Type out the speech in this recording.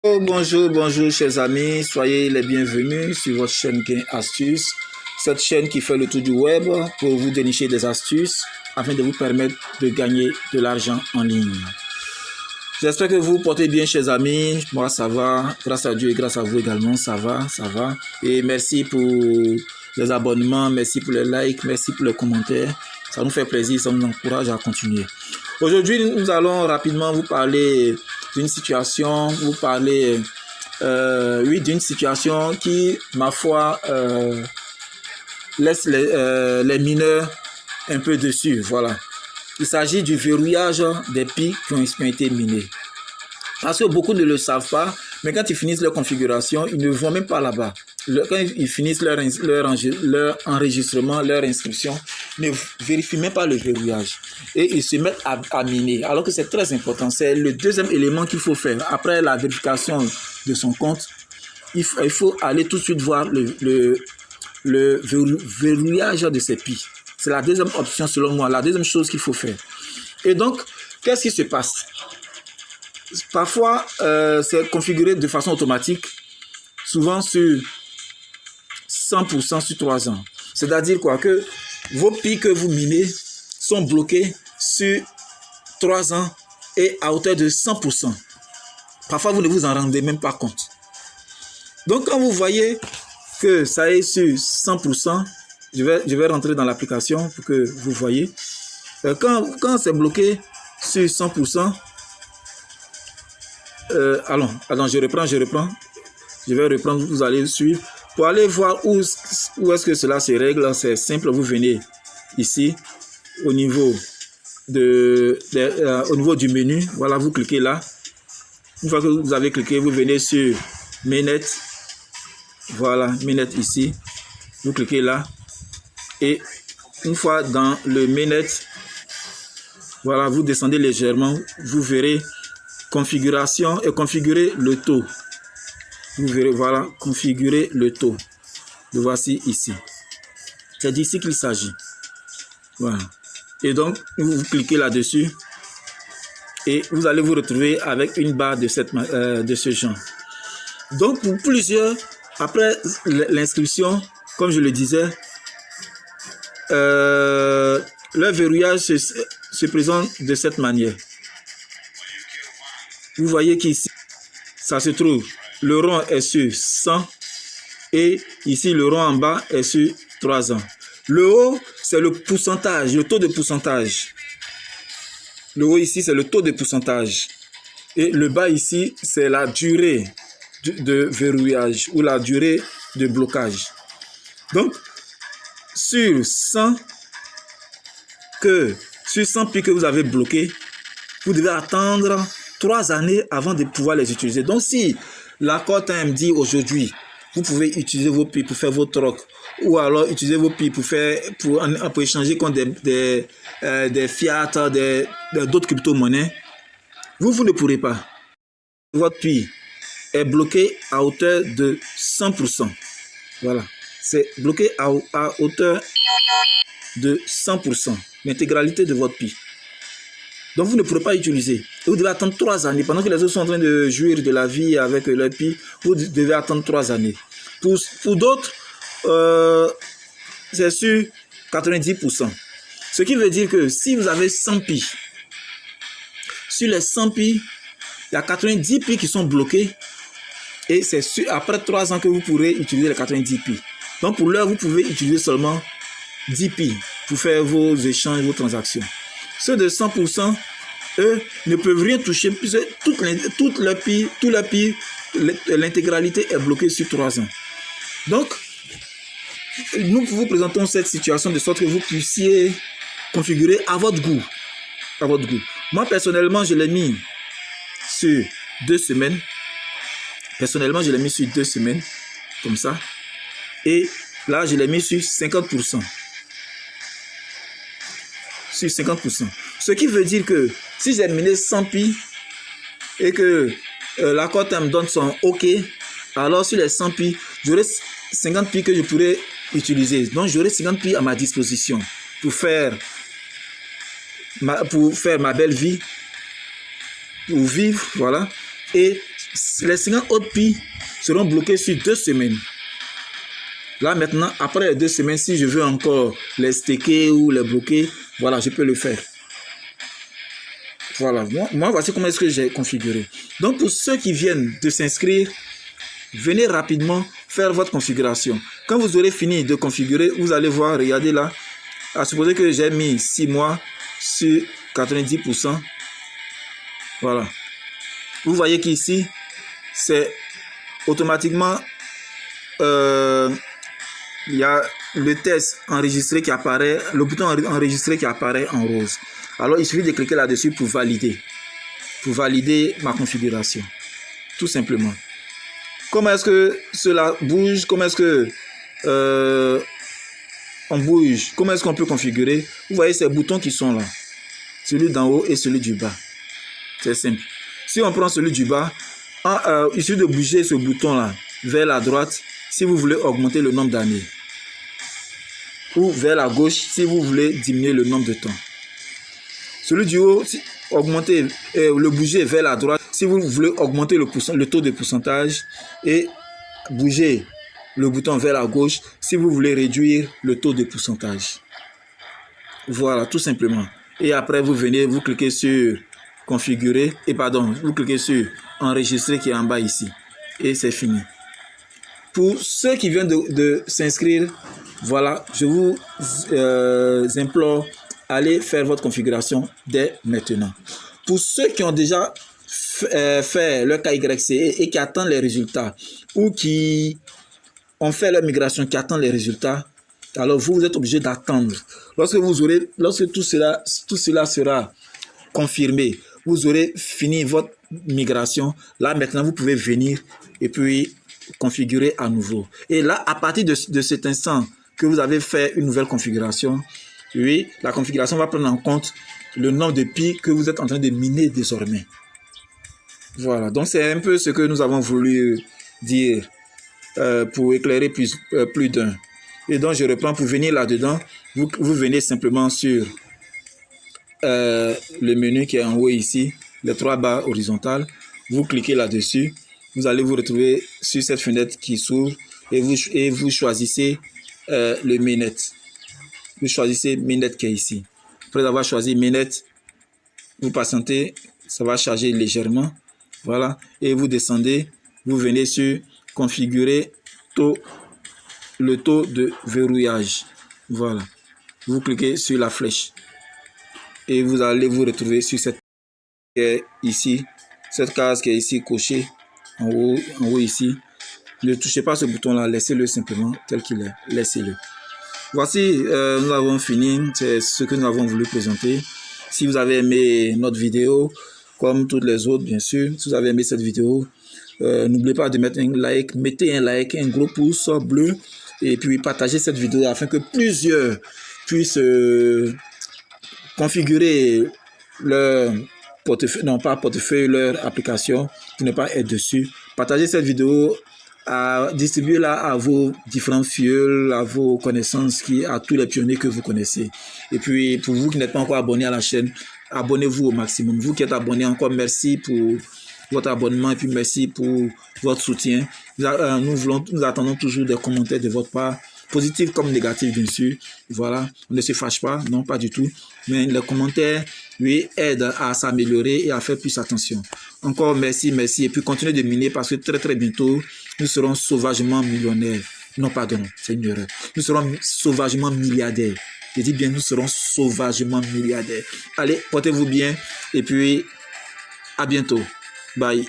Bonjour, bonjour chers amis, soyez les bienvenus sur votre chaîne Gain Astuces, cette chaîne qui fait le tour du web pour vous dénicher des astuces afin de vous permettre de gagner de l'argent en ligne. J'espère que vous portez bien chers amis, moi ça va, grâce à Dieu et grâce à vous également, ça va. Et merci pour les abonnements, merci pour les likes, merci pour les commentaires, ça nous fait plaisir, ça nous encourage à continuer. Aujourd'hui, nous allons rapidement vous parler d'une situation, d'une situation qui, ma foi, laisse les mineurs un peu dessus. Voilà. Il s'agit du verrouillage des pies qui ont été minées. Parce que beaucoup ne le savent pas, mais quand ils finissent leur configuration, ils ne vont même pas là-bas. Quand ils finissent leur enregistrement, leur inscription, ils ne vérifient même pas le verrouillage. Et ils se mettent à miner. Alors que c'est très important. C'est le deuxième élément qu'il faut faire. Après la vérification de son compte, il faut aller tout de suite voir le verrouillage de ses pies. C'est la deuxième option selon moi, la deuxième chose qu'il faut faire. Et donc, qu'est-ce qui se passe? Parfois, c'est configuré de façon automatique, souvent sur 100% sur 3 ans. C'est-à-dire quoi? Que vos pies que vous minez sont bloquées sur 3 ans et à hauteur de 100%. Parfois, vous ne vous en rendez même pas compte. Donc, quand vous voyez que ça est sur 100%, je vais rentrer dans l'application pour que vous voyez. Quand c'est bloqué sur 100%, allons, je reprends. Je vais reprendre, vous allez suivre. Pour aller voir où est-ce que cela se règle, c'est simple, vous venez ici, au niveau du menu. Voilà, vous cliquez là. Une fois que vous avez cliqué, vous venez sur Mainnet. Voilà, Mainnet ici. Vous cliquez là. Et une fois dans le Mainnet, voilà, vous descendez légèrement, vous verrez configuration et configurer le taux. Vous verrez, voilà, configurer le taux. Le voici ici. C'est d'ici qu'il s'agit. Voilà. Et donc, vous cliquez là-dessus et vous allez vous retrouver avec une barre de ce genre. Donc, pour plusieurs, après l'inscription, comme je le disais, le verrouillage se présente de cette manière. Vous voyez qu'ici, ça se trouve, le rond est sur 100 et ici, le rond en bas est sur 3 ans. Le haut, c'est le pourcentage, le taux de pourcentage. Le haut ici, c'est le taux de pourcentage. Et le bas ici, c'est la durée de verrouillage ou la durée de blocage. Donc, sur 100 pies que vous avez bloquées, vous devez attendre 3 années avant de pouvoir les utiliser. Donc, si l'accord time dit aujourd'hui, vous pouvez utiliser vos pies pour faire vos trocs, ou alors utiliser vos pies pour échanger contre des fiat, d'autres crypto-monnaies, vous ne pourrez pas. Votre pie est bloquée à hauteur de 100%. Voilà. C'est bloqué à hauteur de 100%. L'intégralité de votre pie. Donc, vous ne pourrez pas utiliser. Et vous devez attendre 3 années. Pendant que les autres sont en train de jouir de la vie avec leur pie, vous devez attendre 3 années. Pour d'autres, c'est sur 90%. Ce qui veut dire que si vous avez 100 pies, sur les 100 pies, il y a 90 pies qui sont bloquées. Et c'est après 3 ans que vous pourrez utiliser les 90 pies. Donc, pour l'heure, vous pouvez utiliser seulement 10 pies pour faire vos échanges, vos transactions. Ceux de 100%, eux, ne peuvent rien toucher puisque toute leur pie, l'intégralité est bloquée sur 3 ans. Donc, nous vous présentons cette situation de sorte que vous puissiez configurer à votre goût. À votre goût. Moi, personnellement, je l'ai mis sur 2 semaines. Personnellement, je l'ai mis sur 2 semaines, comme ça. Et là, je l'ai mis sur 50%. Sur 50%. Ce qui veut dire que si j'ai miné 100 pies et que l'accord me donne son OK, alors sur les 100 pies, j'aurai 50 pies que je pourrais utiliser. Donc, j'aurai 50 pies à ma disposition pour faire ma belle vie, pour vivre, voilà. Et Les 50 autres pi seront bloqués sur 2 semaines. Là maintenant, après les 2 semaines, si je veux encore les staker ou les bloquer, voilà, je peux le faire. Voilà, moi voici comment est-ce que j'ai configuré. Donc pour ceux qui viennent de s'inscrire, venez rapidement faire votre configuration. Quand vous aurez fini de configurer, vous allez voir, regardez là, à supposer que j'ai mis 6 mois sur 90%. Voilà. Vous voyez qu'ici, c'est automatiquement, il y a le test enregistré qui apparaît, le bouton enregistré qui apparaît en rose. Alors, il suffit de cliquer là-dessus pour valider ma configuration. Tout simplement. Comment est-ce que cela bouge? Comment est-ce que on bouge? Comment est-ce qu'on peut configurer? Vous voyez ces boutons qui sont là. Celui d'en haut et celui du bas. C'est simple. Si on prend celui du bas, il suffit de bouger ce bouton-là vers la droite si vous voulez augmenter le nombre d'années. Ou vers la gauche si vous voulez diminuer le nombre de temps. Celui du haut, augmenter, le bouger vers la droite si vous voulez augmenter le taux de pourcentage et bouger le bouton vers la gauche si vous voulez réduire le taux de pourcentage. Voilà, tout simplement. Et après, vous venez, vous cliquez sur configurer, vous cliquez sur enregistrer qui est en bas ici. Et c'est fini. Pour ceux qui viennent de s'inscrire, voilà, je vous implore, allez faire votre configuration dès maintenant. Pour ceux qui ont déjà fait leur KYC et qui attendent les résultats, ou qui ont fait leur migration, qui attendent les résultats, alors vous êtes obligé d'attendre. Lorsque tout cela sera confirmé, vous aurez fini votre migration. Là maintenant, vous pouvez venir et puis configurer à nouveau. Et là, à partir de cet instant que vous avez fait une nouvelle configuration, oui, la configuration va prendre en compte le nombre de pi que vous êtes en train de miner désormais. Voilà, donc c'est un peu ce que nous avons voulu dire pour éclairer plus d'un. Et donc je reprends, pour venir là-dedans, vous venez simplement sur le menu qui est en haut ici, les 3 barres horizontales, vous cliquez là-dessus, vous allez vous retrouver sur cette fenêtre qui s'ouvre et vous choisissez le mainnet. Vous choisissez mainnet qui est ici. Après avoir choisi mainnet, vous patientez, ça va charger légèrement. Voilà, et vous descendez, vous venez sur configurer le taux de verrouillage. Voilà, vous cliquez sur la flèche et vous allez vous retrouver sur cette qui est ici, cette case qui est ici cochée en haut ici. Ne touchez pas ce bouton là, laissez-le simplement tel qu'il est, laissez-le. Voici, nous avons fini, c'est ce que nous avons voulu présenter. Si vous avez aimé notre vidéo, comme toutes les autres bien sûr, si vous avez aimé cette vidéo, n'oubliez pas de mettre un like, mettez un like, un gros pouce bleu, et puis partagez cette vidéo afin que plusieurs puissent configurer leur portefeuille, non pas portefeuille, leur application pour ne pas être dessus. Partagez cette vidéo, distribuez-la à vos différents fioles, à vos connaissances, à tous les pionniers que vous connaissez. Et puis pour vous qui n'êtes pas encore abonné à la chaîne, abonnez-vous au maximum. Vous qui êtes abonnés, encore merci pour votre abonnement et puis merci pour votre soutien. Nous attendons toujours des commentaires de votre part, positifs comme négatifs bien sûr. Voilà, on ne se fâche pas, non pas du tout, mais les commentaires, oui, aident à s'améliorer et à faire plus attention. Encore merci, et puis continuez de miner parce que très bientôt, nous serons sauvagement millionnaires. Non, pardon, c'est une erreur. Nous serons sauvagement milliardaires. Je dis bien, nous serons sauvagement milliardaires. Allez, portez-vous bien et puis à bientôt. Bye.